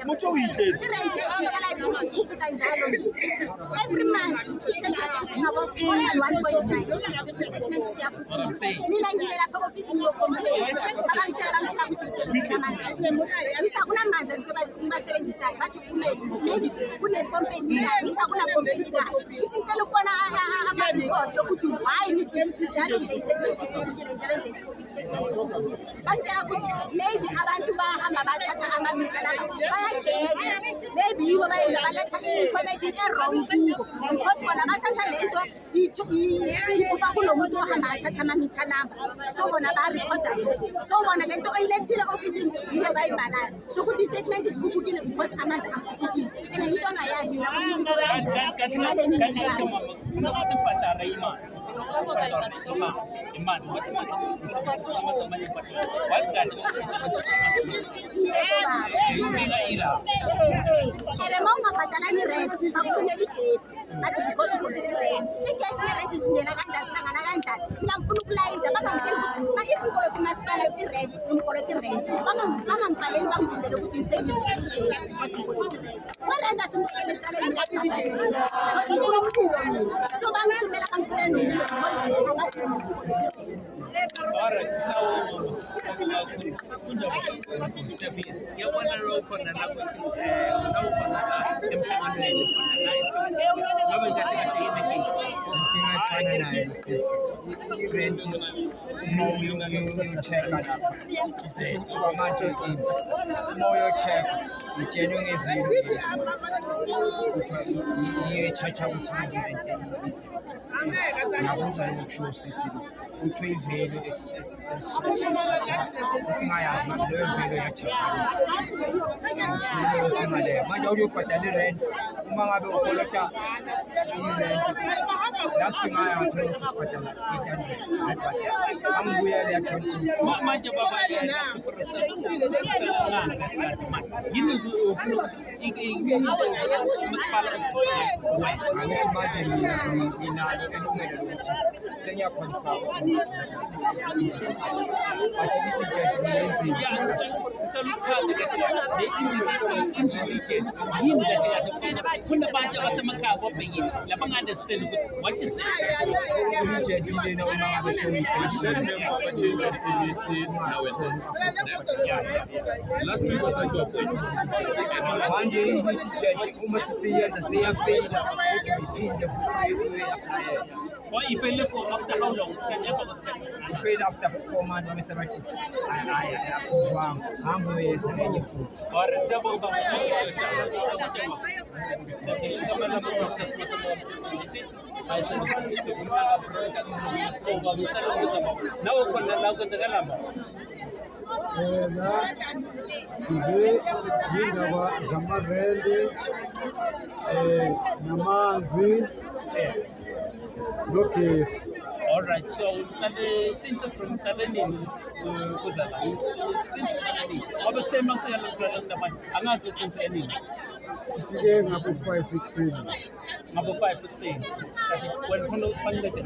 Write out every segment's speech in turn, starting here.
Mucho weekends. Every month, statements more than 1.5 statements. Mina ngiyela lapha office ngiyocomplain. Abangishaya bangitshela ukuthi ngisebenzisa amanzi. Ngisakuna amanzi engibasebenzisayo. Bathi maybe kunepompe eningi. Ngisakuna pompe eningi. Ngicela ukubona ama-report yokuthi why nithi njalo nje i-statements sokukile njalo nje i-statements sokukile. Bangitshela ukuthi maybe abantu bahamba bathatha amamitha laba bayageja. Maybe yibo bayenza baletha i-information e-wrong kubo because bona bathatha lento iphupha kulo muntu ohamba athatha amamitha number. So bona ba-recorda yona. So bona lento oyilethile ofisini yile bayibhalayo. So ukuthi i-statement isikhuphukile because amanzi akhuphukile. And into ongayazi mina ukuthi into kanjani imali eningi kanje. Uma ungabhadalani rent bakuthumela igesi bathi because ukolekthi rent. Igesi nerent zingena kanjani sihlangana kanjani? Mina ngifuna ukulayida bangangitshela ukuthi ma if ukolekthi umasipala irent umkolekthi irent bangangifaleli bangivimbele ukuthi ngithengile igesi because ukolekthi irent. Kwerent asimbekele ecaleni mina kubhadala igesi because ngifuna ukubuka mina. So bangicimela bangicimela nomlilo because abathi mina ukolekthi irent. Alright, so what is last week was a job. Why you fail for after how long? You fail after 4 months. I approve. I'm going to any food. Or size ngindaba zamarende namanzi nogesi. all right, so since from Taleni angazi ukuthi eningi Sifike ngabo 5 ekuseni. ngabo 5 ekuseni wena ufuna ukubancede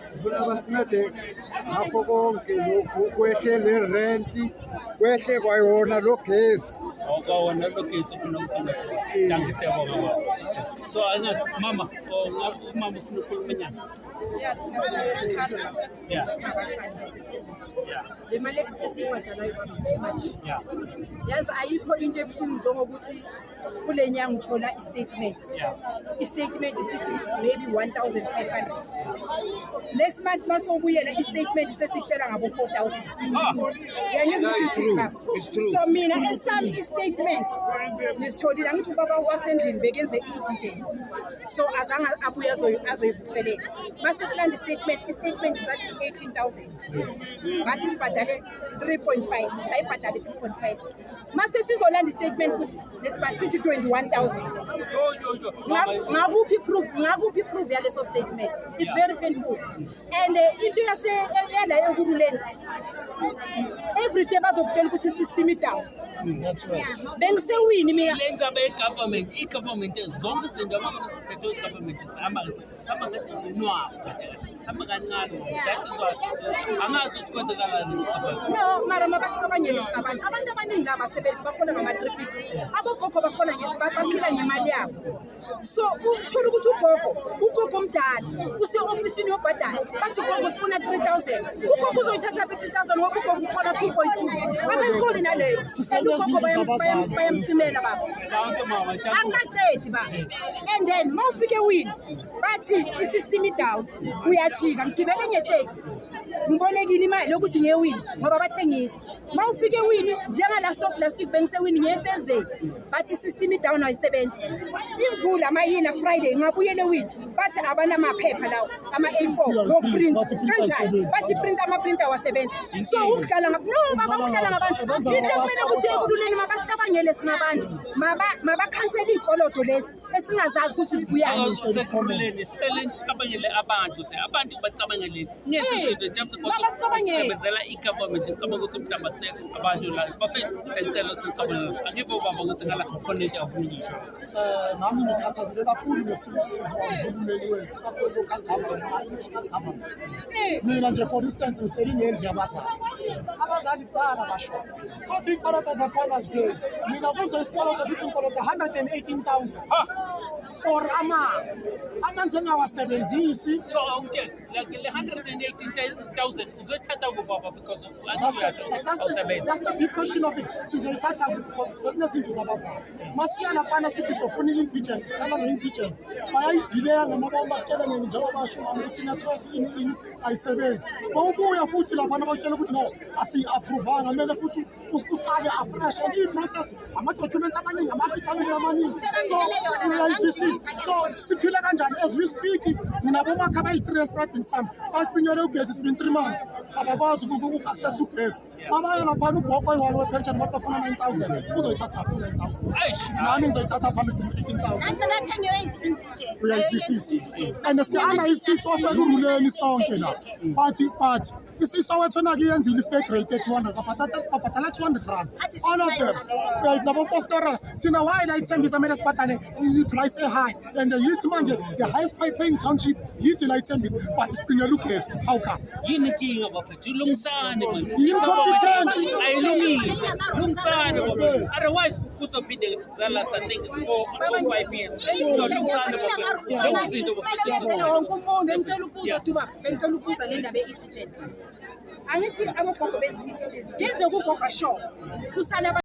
Sifuna basincede ngakho konke lokhu kwehle le rent kwehle kwayona lo gesi. okawona lokesi ufuna ukuthi danke siyabonga baba. So angazi mama umama ufuna ukukhuluma nyana. Le mali esiyibhadalayo is too much. Yazi ayikho into ebuhlungu njengokuthi kule nyanga ngithola i-statement. I-statement isithi maybe 1,500. Next month masokuyela i-statement sesikutshela ngabo 4,000. Yangizwa It's true. So mina esami i-statement ngisitholile angithi ubaba wasendlini bekenze i-diligence. So azange abuye azoyivuselela. Mase silanda i-statement isathi 18,000. But isibhadale 3.5. Sayibhadale 3.5. Mase sizolanda i-statement futhi let's but sithi 21,000. Ngakuphi proof yaleso statement? It's very painful. And into yaseyala ehulumeni every day bazokutshela ukuthi system down. That's right. Bengisewini mina Lenza i-government zonke izinto abasiphethe i-government sama ngathi inwabo hamba kancane. That is what. Angazi ukuthi kwenzakalani. No, mara mabasicabangele sikabantu. Abantu abaningi la basebenzi bakhona ngama-350. Abogogo bakhona baphila ngemali yabo. So uthola ukuthi ugogo omdala use-ofisini yobhadala bathi ugogo sifuna 3,000. Ugogo uzoyithatha phi 3,000 ngoba ugogo ukhona 2.2. Abayiholi naleyo. And ugogo bayamcimela baba. Angaqedi ba. And then mawufike wini bathi i-system down uyachika ngigibele ngeteksi ngibonekile imali yokuthi ngiyewini ngoba bathengisa mawufike wini njengala soft plastic bengisewini nge-Thursday bathi i-system down ayisebenzi imvula mayina Friday ngabuyele wini bathi abanamaphepha lawo ama-A4 no-print kanjani bathi print ama-printer wasebenzi so ukudlala no baba ukudlala ngabantu into ekumele ukuthi ekululeni mabasicabangele singabantu mabakhansela iy'koloto lezi esingazazi ukuthi zibuyani Sekhululeni sicela icabangele abantu bacabangele ngethi izinto njengoba kusebenzela i-government icabanga ukuthi mhlawumbe abantu la bafike sicela sicabangele angivo baba ukuthi ngala connect afuna ngisho nami ngikhathazeke kakhulu ngesimo senziwa uhulumeni wethu kakhulu local government. Mina nje for instance ngiselingendlu abazali kuqala basho kodwa inkoloto zakhona ziphezulu mina kuzo isikoloto sithi inkoloto 118,000 for amanzi engawasebenzisi. So like le 118,000 uzothatha kubaba because of that's the big question of it. Sizoyithatha because sekunezinto zabazali masiya laphana sithi sofuna i-indigent sikhala no-indigent bayayidileya ngamabomba bakutshela njengoba basho ukuthi i-network ini ayisebenzi bawubuya futhi laphana bakutshela ukuthi no asiyi-appruvanga kumele futhi uqale afresh and i-process ama-documents amaningi ama-affidavit amaningi so uyayizwisisa so siphile kanjani as we speak nginabomakha abayi-3 estradini sami bacinyelwe ugesi it's been 3 months abakwazi uku-access ugesi babaya laphana ugogo oyi-1 wepension bathi bafuna 9,000 uzoyithatha phi 9,000 nami ngizoyithatha phi 118,000 uyayizwisisa and siyana isithi ofeka uruleni sonke la but isisowethu na kuyenzile i-fake rate e-200 babhatala 200 rand all of them nabo-fostoras thina why la ithembisa kumele sibhadale i-price e-high and yithi manje the highest paying township yithi la ithembisa but sigcinela ugesi how come yini inkinga bafethu ulungisane manje incompetent ayilungise lungisane bafethu otherwise kuzophinde zalasta things for 5 years ulungisane bafethu wonke umuntu bengicela ukubuza le ndaba ye-indigent angithi abogogo benza i-indigent ngenze kugogo show kusala